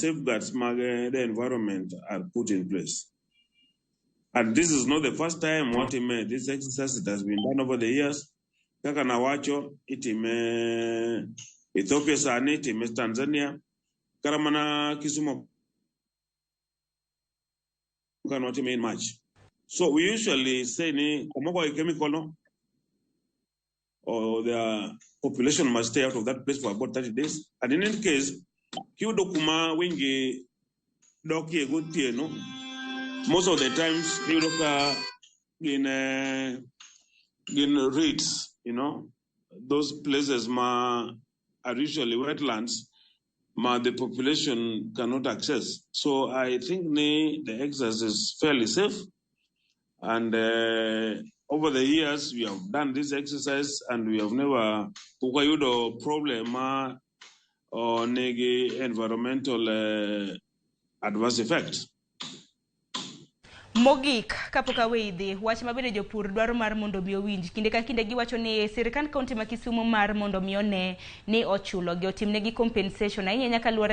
safeguards the environment are put in place. And this is not the first time what this exercise that has been done over the years. Kaka na wacho itime Ethiopia sani, itime Tanzania, karamana Kisumu cannot mean much. So we usually say ni komoko chemical no, or the population must stay out of that place for about 30 days. And in any case, kiudo kuma wingi doki good no. Most of the times kiudo in reeds, those places are usually wetlands. The population cannot access. So I think the exercise is fairly safe. And over the years, we have done this exercise and we have never wayudo problem or environmental adverse effect. Mogik kapoka weidhi wach mabende jopur dwaro mar mondo mi owinj kinde ka kinde giwacho ni sirikal kaunti ma Kisumu mar mondo mi one ni ochulo gi otimnegi compensation ahinya nyaka aluora